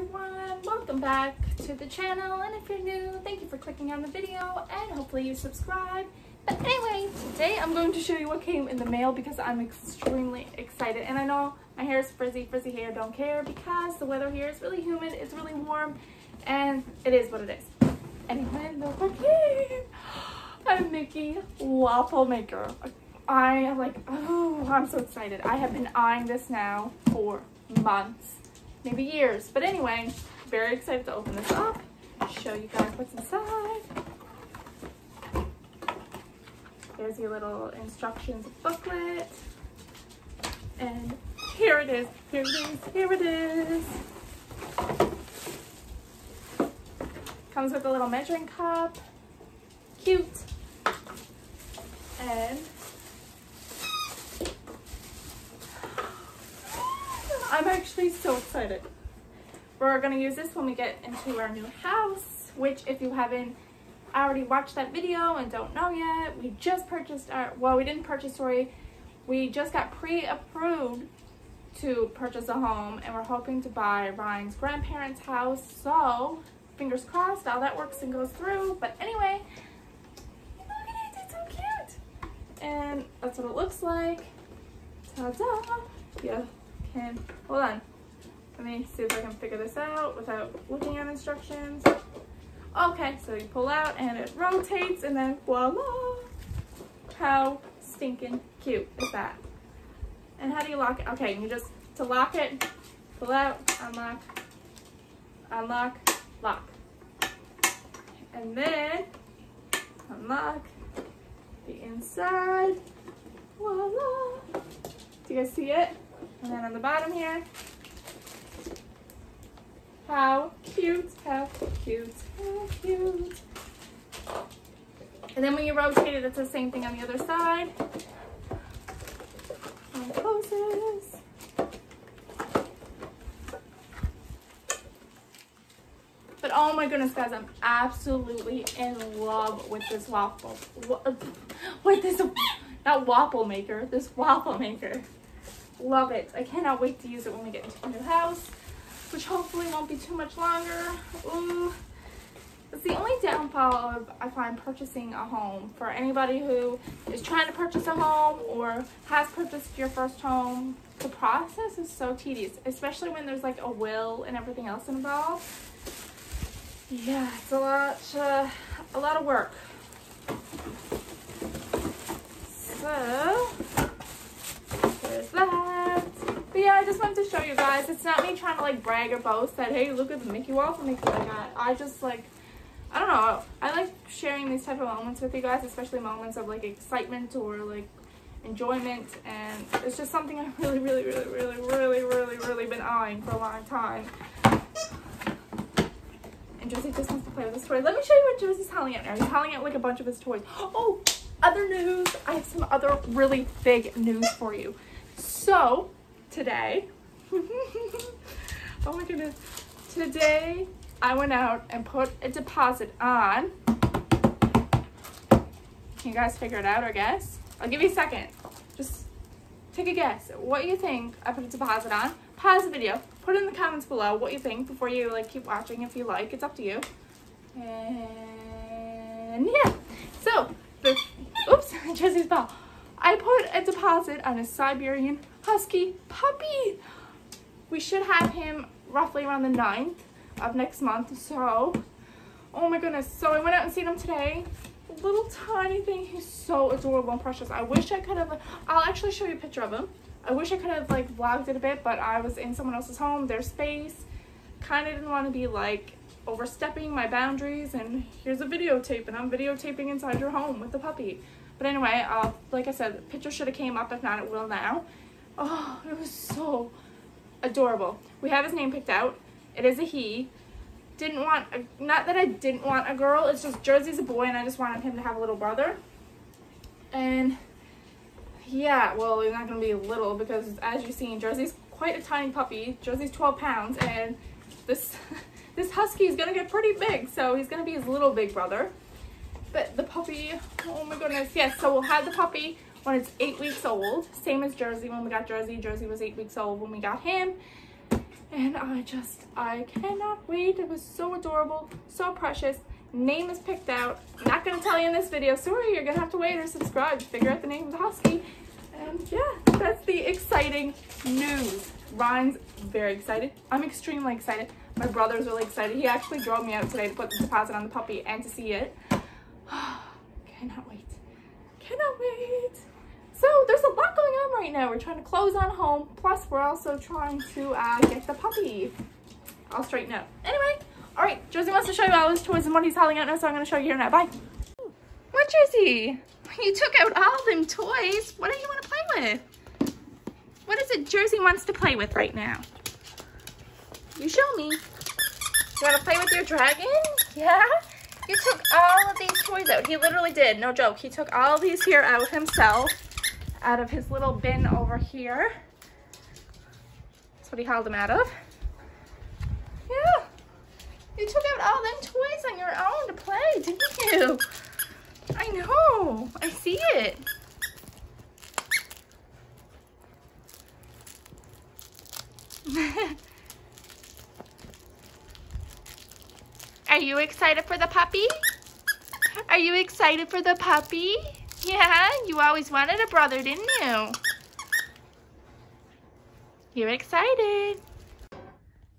everyone, welcome back to the channel, and if you're new, thank you for clicking on the video and hopefully you subscribe. But anyway, today I'm going to show you what came in the mail because I'm extremely excited, and I know my hair is frizzy hair, don't care, because the weather here is really humid, it's really warm, and it is what it is. Anyway, look what came! A Mickey waffle maker. I'm so excited. I have been eyeing this now for months, maybe years, but anyway, very excited to open this up, show you guys what's inside. There's your little instructions booklet, and here it is, here it is. Comes with a little measuring cup, cute, and I'm actually so excited. We're gonna use this when we get into our new house, which if you haven't already watched that video and don't know yet, we just purchased we didn't purchase, sorry, we just got pre-approved to purchase a home, and we're hoping to buy Ryan's grandparents' house, so fingers crossed all that works and goes through. But anyway, look at it, it's so cute, and that's what it looks like. Ta-da! Yeah. Hold on, let me see if I can figure this out without looking at instructions. Okay, so you pull out and it rotates, and then voila! How stinking cute is that? And how do you lock it? Okay, you just, to lock it, pull out, unlock, unlock, lock. And then unlock the inside, voila! Do you guys see it? And then on the bottom here, how cute, how cute, how cute. And then when you rotate it, it's the same thing on the other side. And it closes. But oh my goodness, guys, I'm absolutely in love with this waffle. With this, not waffle maker, this waffle maker. Love it. I cannot wait to use it when we get into the new house, which hopefully won't be too much longer. Ooh. It's the only downfall of, I find, purchasing a home. For anybody who is trying to purchase a home or has purchased your first home, the process is so tedious, especially when there's like a will and everything else involved. Yeah, it's a lot of work. So there's that. But yeah, I just wanted to show you guys. It's not me trying to like brag or boast that, hey, look at the Mickey waffle maker I got. I just like, I don't know, I like sharing these type of moments with you guys, especially moments of like excitement or like enjoyment, and it's just something I've really been eyeing for a long time. And Josie just wants to play with his toy. Let me show you what Josie's hauling out now. He's hauling out like a bunch of his toys. Oh, other news. I have some other really big news for you. So today, oh my goodness, today I went out and put a deposit on. Can you guys figure it out or guess? I'll give you a second. Just take a guess. What you think I put a deposit on? Pause the video. Put in the comments below what you think before you like keep watching if you like. It's up to you. And yeah. So, oops, Jesse's ball. I put a deposit on a Siberian Husky puppy. We should have him roughly around the 9th of next month. So, oh my goodness. So I went out and seen him today. Little tiny thing. He's so adorable and precious. I wish I could have, I'll actually show you a picture of him. I wish I could have like vlogged it a bit, but I was in someone else's home, their space. Kind of didn't want to be like overstepping my boundaries, and here's a videotape, and I'm videotaping inside your home with the puppy. But anyway, like I said, the picture should have came up, if not it will now. Oh, it was so adorable. We have his name picked out. It is a he. Didn't want, not that I didn't want a girl, it's just Jersey's a boy and I just wanted him to have a little brother. And yeah, well, he's not going to be little because as you've seen, Jersey's quite a tiny puppy. Jersey's 12 pounds, and this husky is going to get pretty big, so he's going to be his little big brother. But the puppy, oh my goodness, yes, so we'll have the puppy when it's 8 weeks old, same as Jersey when we got Jersey. Jersey was 8 weeks old when we got him. And I cannot wait. It was so adorable, so precious. Name is picked out. I'm not gonna tell you in this video. Sorry, you're gonna have to wait or subscribe to figure out the name of the husky. And yeah, that's the exciting news. Ryan's very excited. I'm extremely excited. My brother's really excited. He actually drove me out today to put the deposit on the puppy and to see it. Cannot wait. Cannot wait. So there's a lot going on right now. We're trying to close on home. Plus we're also trying to get the puppy all straightened out. Anyway, all right, Josie wants to show you all his toys and what he's hauling out now, so I'm going to show you here now. Bye. What, Josie? You took out all them toys. What do you want to play with? What is it Jersey wants to play with right now? You show me. You want to play with your dragon? Yeah? He took all of these toys out. He literally did. No joke. He took all these here out himself, out of his little bin over here. That's what he hauled them out of. Yeah. You took out all them toys on your own to play, didn't you? I know. I see it. Are you excited for the puppy? Are you excited for the puppy? Yeah, you always wanted a brother, didn't you? You're excited.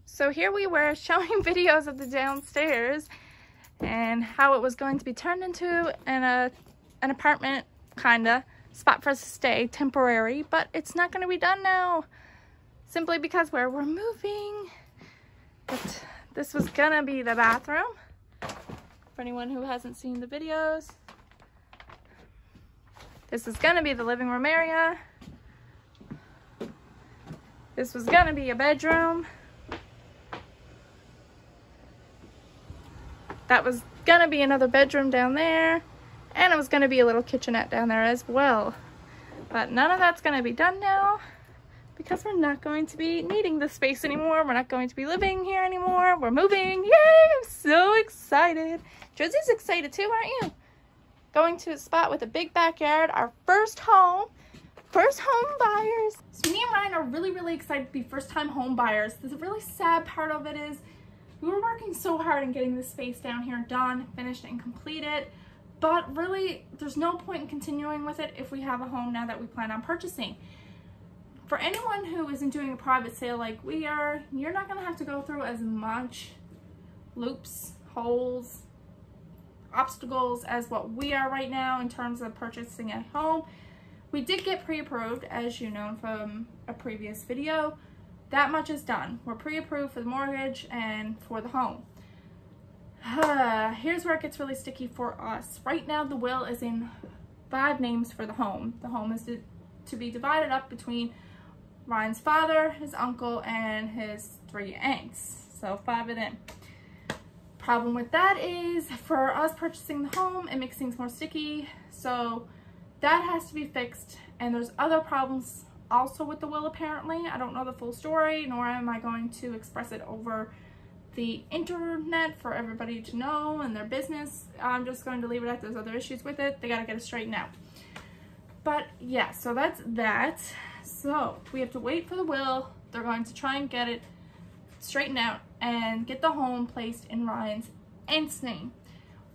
So here we were showing videos of the downstairs and how it was going to be turned into an apartment kinda spot for us to stay, temporary, but it's not going to be done now simply because we're moving. But this was gonna be the bathroom for anyone who hasn't seen the videos. This is gonna be the living room area. This was gonna be a bedroom. That was gonna be another bedroom down there. And it was gonna be a little kitchenette down there as well. But none of that's gonna be done now because we're not going to be needing this space anymore. We're not going to be living here anymore. We're moving. Yay! I'm so excited. Josie's excited too, aren't you? Going to a spot with a big backyard, our first home buyers. So me and Ryan are really, really excited to be first-time home buyers. The really sad part of it is we were working so hard in getting this space down here done, finished, and completed. But really, there's no point in continuing with it if we have a home now that we plan on purchasing. For anyone who isn't doing a private sale like we are, you're not going to have to go through as much loops, holes, obstacles as what we are right now in terms of purchasing a home. We did get pre-approved, as you know from a previous video. That much is done. We're pre-approved for the mortgage and for the home. Here's where it gets really sticky for us. Right now, the will is in 5 names for the home. The home is to be divided up between Ryan's father, his uncle, and his 3 aunts. So 5 of them. Problem with that is, for us purchasing the home, it makes things more sticky. So that has to be fixed. And there's other problems also with the will, apparently. I don't know the full story, nor am I going to express it over the internet for everybody to know and their business. I'm just going to leave it at there's other issues with it. They got to get it straightened out. But yeah, so that's that. So we have to wait for the will. They're going to try and get it straightened out and get the home placed in Ryan's aunt's name.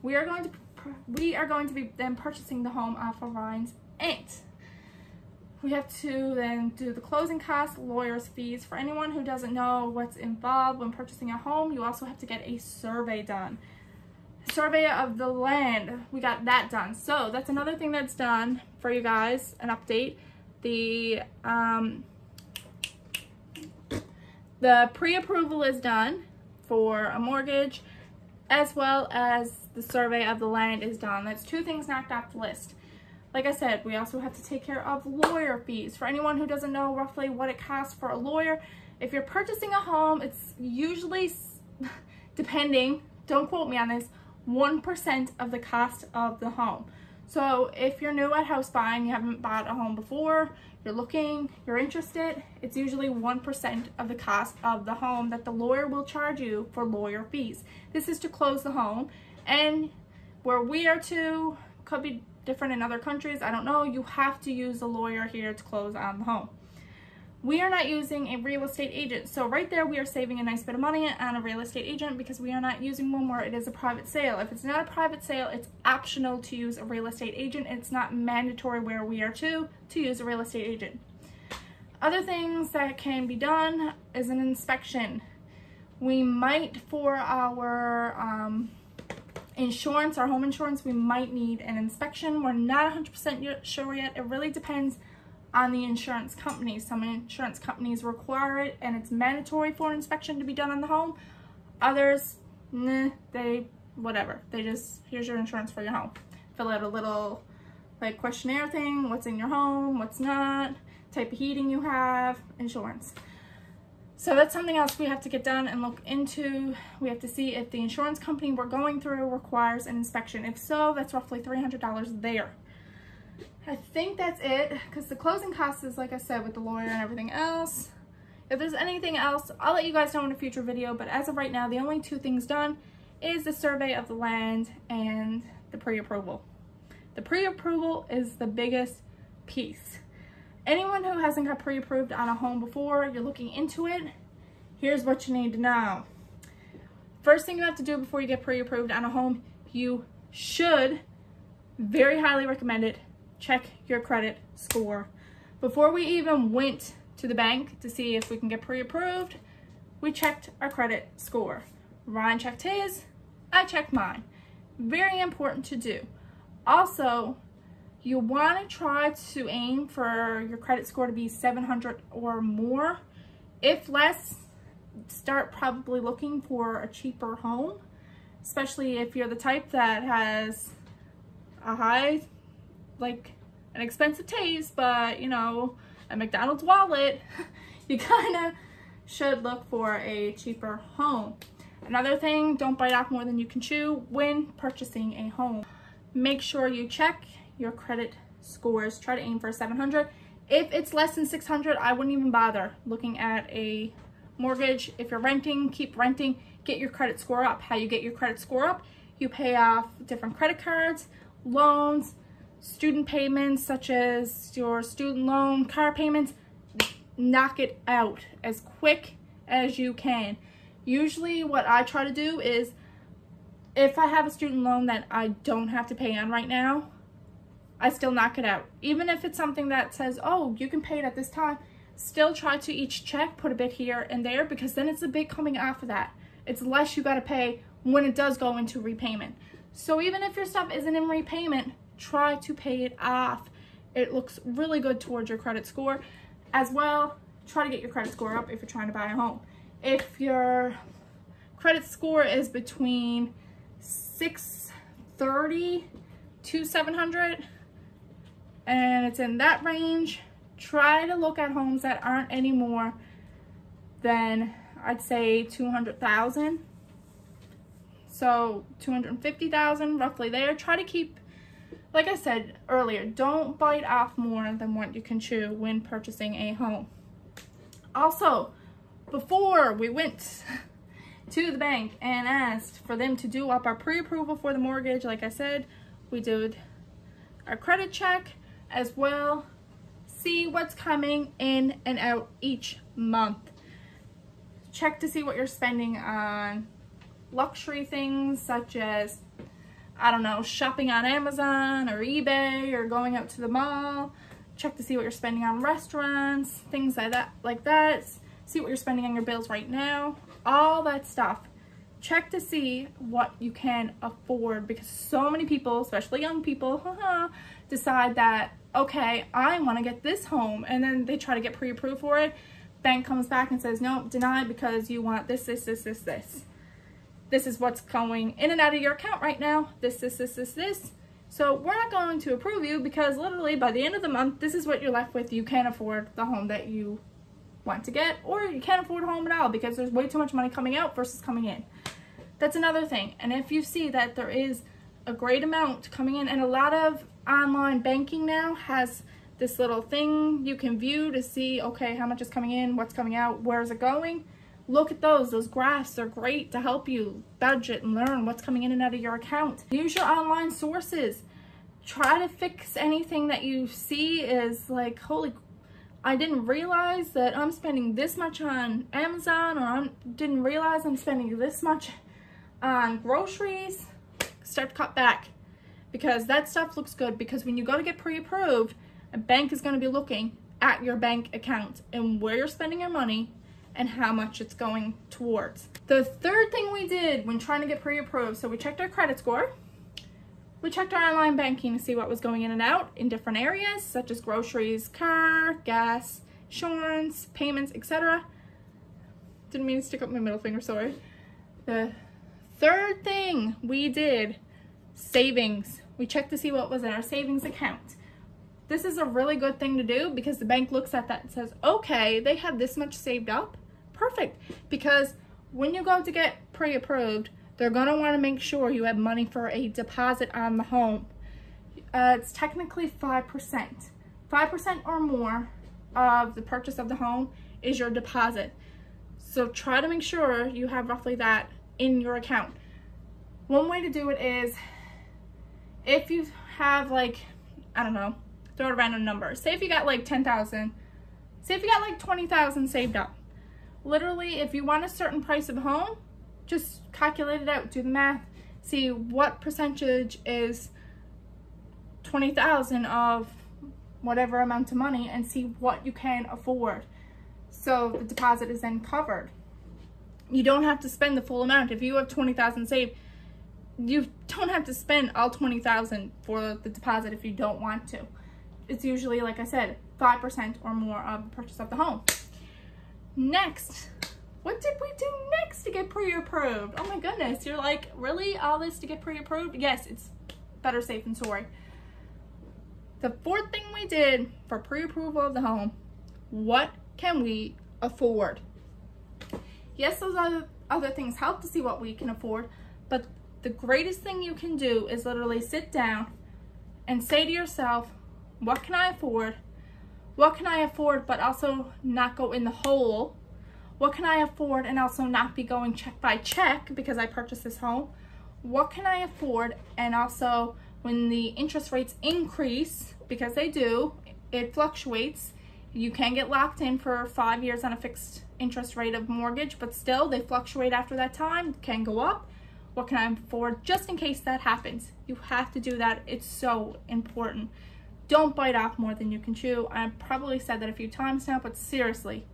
We are going to be then purchasing the home off of Ryan's aunt. We have to then do the closing costs, lawyer's fees. For anyone who doesn't know what's involved when purchasing a home, you also have to get a survey done. Survey of the land, we got that done. So that's another thing that's done for you guys, an update. The pre-approval is done for a mortgage, as well as the survey of the land is done. That's 2 things knocked off the list. Like I said, we also have to take care of lawyer fees. For anyone who doesn't know roughly what it costs for a lawyer, if you're purchasing a home, it's usually, depending, don't quote me on this, 1% of the cost of the home. So if you're new at house buying, you haven't bought a home before, you're looking, you're interested, it's usually 1% of the cost of the home that the lawyer will charge you for lawyer fees. This is to close the home, and where we are to, could be different in other countries, I don't know, you have to use a lawyer here to close on the home. we are not using a real estate agent. So right there, we are saving a nice bit of money on a real estate agent because we are not using one where it is a private sale. If it's not a private sale, it's optional to use a real estate agent. It's not mandatory where we are to use a real estate agent. Other things that can be done is an inspection. We might, for our insurance, our home insurance, we might need an inspection. We're not 100% sure yet. It really depends on the insurance company. Some insurance companies require it and it's mandatory for an inspection to be done on the home. Others, nah, whatever. They just, here's your insurance for your home. Fill out a little like questionnaire thing, what's in your home, what's not, type of heating you have, insurance. So that's something else we have to get done and look into. We have to see if the insurance company we're going through requires an inspection. If so, that's roughly $300 there. I think that's it, because the closing costs is, like I said, with the lawyer and everything else. If there's anything else, I'll let you guys know in a future video, but as of right now, the only two things done is the survey of the land and the pre-approval. The pre-approval is the biggest piece. Anyone who hasn't got pre-approved on a home before, you're looking into it, here's what you need to know. First thing you have to do before you get pre-approved on a home, you should, very highly recommend it, check your credit score. Before we even went to the bank to see if we can get pre-approved, we checked our credit score. Ryan checked his, I checked mine. Very important to do. Also, you want to try to aim for your credit score to be 700 or more. If less, start probably looking for a cheaper home, especially if you're the type that has a high, like an expensive taste, but you know, a McDonald's wallet, you kind of should look for a cheaper home. Another thing, don't bite off more than you can chew when purchasing a home. Make sure you check your credit scores. Try to aim for 700. If it's less than 600, I wouldn't even bother looking at a mortgage. If you're renting, keep renting. Get your credit score up. How you get your credit score up? You pay off different credit cards, loans, student payments such as your student loan, car payments. Knock it out as quick as you can. Usually what I try to do is, if I have a student loan that I don't have to pay on right now, I still knock it out. Even if it's something that says, oh, you can pay it at this time, still try to each check, put a bit here and there, because then it's a bit coming off of that. It's less you gotta pay when it does go into repayment. So even if your stuff isn't in repayment, try to pay it off. It looks really good towards your credit score. As well, try to get your credit score up if you're trying to buy a home. If your credit score is between 630 to 700, and it's in that range, try to look at homes that aren't any more than, I'd say, 200,000. So 250,000, roughly there. Try to keep, like I said earlier, don't bite off more than what you can chew when purchasing a home. Also, before we went to the bank and asked for them to do up our pre-approval for the mortgage, like I said, we did our credit check as well. See what's coming in and out each month. Check to see what you're spending on luxury things such as, I don't know, shopping on Amazon or eBay or going out to the mall. Check to see what you're spending on restaurants, things like that. See what you're spending on your bills right now. All that stuff. Check to see what you can afford, because so many people, especially young people, decide that, okay, I want to get this home, and then they try to get pre-approved for it. Bank comes back and says, no, denied because you want this. This is what's going in and out of your account right now. This. So we're not going to approve you because literally by the end of the month, this is what you're left with. You can't afford the home that you want to get, or you can't afford a home at all because there's way too much money coming out versus coming in. That's another thing. And if you see that there is a great amount coming in, and a lot of online banking now has this little thing you can view to see, okay, how much is coming in, what's coming out, where is it going? Look at those graphs are great to help you budget and learn what's coming in and out of your account. Use your online sources. Try to fix anything that you see is like, holy, I didn't realize that I'm spending this much on Amazon, or I didn't realize I'm spending this much on groceries. Start to cut back, because that stuff looks good. Because when you go to get pre-approved, a bank is going to be looking at your bank account and where you're spending your money and how much it's going towards. The third thing we did when trying to get pre-approved, so we checked our credit score. We checked our online banking to see what was going in and out in different areas, such as groceries, car, gas, insurance, payments, etc. Didn't mean to stick up my middle finger, sorry. The third thing we did, savings. We checked to see what was in our savings account. This is a really good thing to do, because the bank looks at that and says, okay, they have this much saved up. Perfect. Because when you go to get pre-approved, they're going to want to make sure you have money for a deposit on the home. It's technically 5%. 5% or more of the purchase of the home is your deposit. So try to make sure you have roughly that in your account. One way to do it is, if you have like, I don't know, throw a random number. Say if you got like 10,000, say if you got like 20,000 saved up. Literally, if you want a certain price of home, just calculate it out, do the math, see what percentage is 20,000 of whatever amount of money, and see what you can afford. So the deposit is then covered. You don't have to spend the full amount. If you have 20,000 saved, you don't have to spend all 20,000 for the deposit if you don't want to. It's usually, like I said, 5% or more of the purchase of the home. Next, what did we do next to get pre-approved? Oh my goodness, you're like, really? All this to get pre-approved? Yes, it's better safe than sorry. The fourth thing we did for pre-approval of the home, what can we afford? Yes, those other things help to see what we can afford, but the greatest thing you can do is literally sit down and say to yourself, what can I afford? What can I afford but also not go in the hole? What can I afford and also not be going check by check because I purchased this home? What can I afford? And also, when the interest rates increase, because they do, it fluctuates. You can get locked in for 5 years on a fixed interest rate of mortgage, but still they fluctuate after that time, can go up. What can I afford just in case that happens? You have to do that. It's so important. Don't bite off more than you can chew. I've probably said that a few times now, but seriously,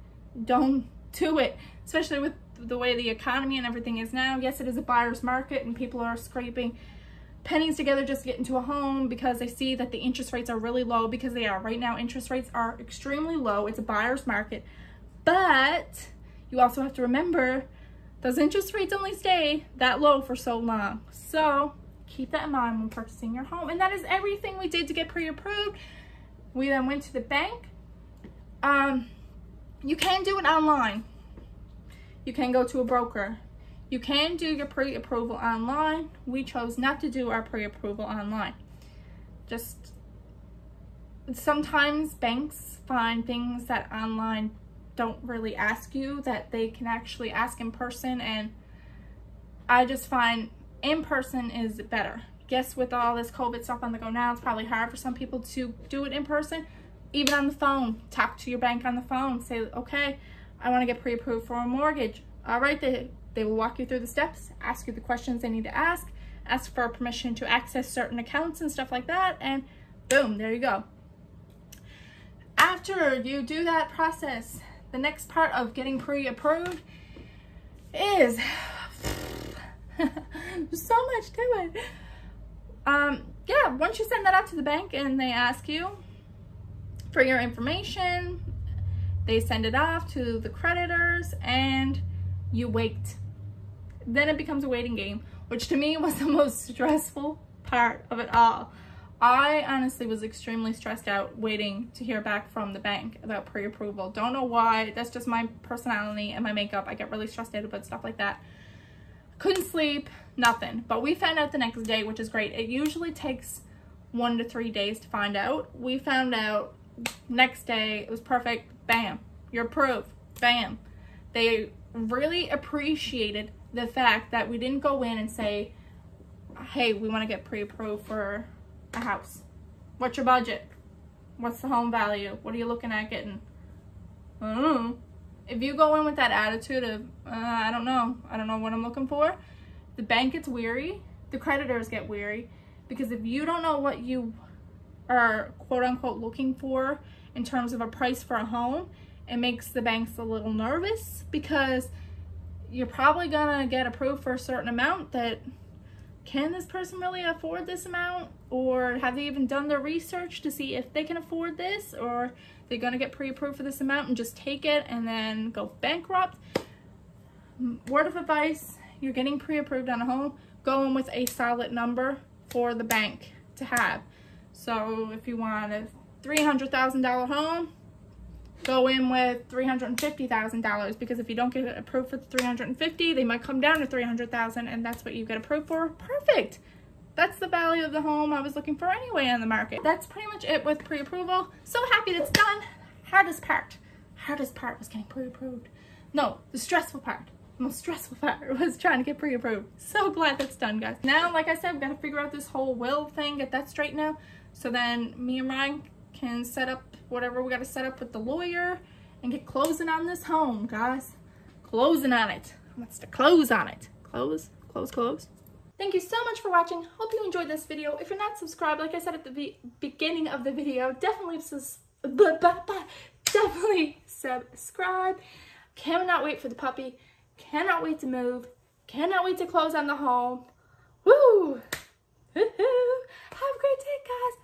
don't do it, especially with the way the economy and everything is now. Yes, it is a buyer's market and people are scraping pennies together just to get into a home because they see that the interest rates are really low, because they are. Right now, interest rates are extremely low. It's a buyer's market. But you also have to remember, those interest rates only stay that low for so long. So keep that in mind when purchasing your home. And that is everything we did to get pre-approved. We then went to the bank. You can do it online. You can go to a broker. You can do your pre-approval online. We chose not to do our pre-approval online. Just sometimes banks find things that online don't really ask you that they can actually ask in person, and I just find in person is better. Guess with all this COVID stuff on the go now, it's probably hard for some people to do it in person. Even on the phone, talk to your bank on the phone. Say, okay, I want to get pre-approved for a mortgage. All right, they will walk you through the steps, ask you the questions they need to ask for permission to access certain accounts and stuff like that, and boom, there you go. After you do that process, the next part of getting pre-approved is so much to it. Yeah, once you send that out to the bank and they ask you for your information, they send it off to the creditors and you wait. Then it becomes a waiting game, which to me was the most stressful part of it all. I honestly was extremely stressed out waiting to hear back from the bank about pre-approval. Don't know why. That's just my personality and my makeup. I get really stressed out about stuff like that. Couldn't sleep, nothing. But we found out the next day, which is great. It usually takes 1 to 3 days to find out. We found out next day. It was perfect. Bam, you're approved. Bam. They really appreciated the fact that we didn't go in and say, hey, we want to get pre-approved for a house. What's your budget? What's the home value? What are you looking at getting? I don't know. If you go in with that attitude of, I don't know what I'm looking for, the bank gets weary, the creditors get weary, because if you don't know what you are quote unquote looking for in terms of a price for a home, it makes the banks a little nervous, because you're probably gonna get approved for a certain amount that, can this person really afford this amount? Or have they even done their research to see if they can afford this? Or they're gonna get pre-approved for this amount and just take it and then go bankrupt? Word of advice, you're getting pre-approved on a home, go in with a solid number for the bank to have. So if you want a $300,000 home, go in with $350,000, because if you don't get approved for the $350,000, they might come down to $300,000, and that's what you get approved for. Perfect. That's the value of the home I was looking for anyway on the market. That's pretty much it with pre-approval. So happy that's done. Hardest part was getting pre-approved. No, the stressful part. The most stressful part was trying to get pre-approved. So glad that's done, guys. Now, like I said, we got to figure out this whole will thing, get that straight now. So then me and Ryan can set up whatever we got to set up with the lawyer and get closing on this home, guys. Closing on it. Wants to close on it. Close. Thank you so much for watching. Hope you enjoyed this video. If you're not subscribed, like I said at the beginning of the video, definitely subscribe. Cannot wait for the puppy. Cannot wait to move. Cannot wait to close on the home. Woo! Have a great day, guys.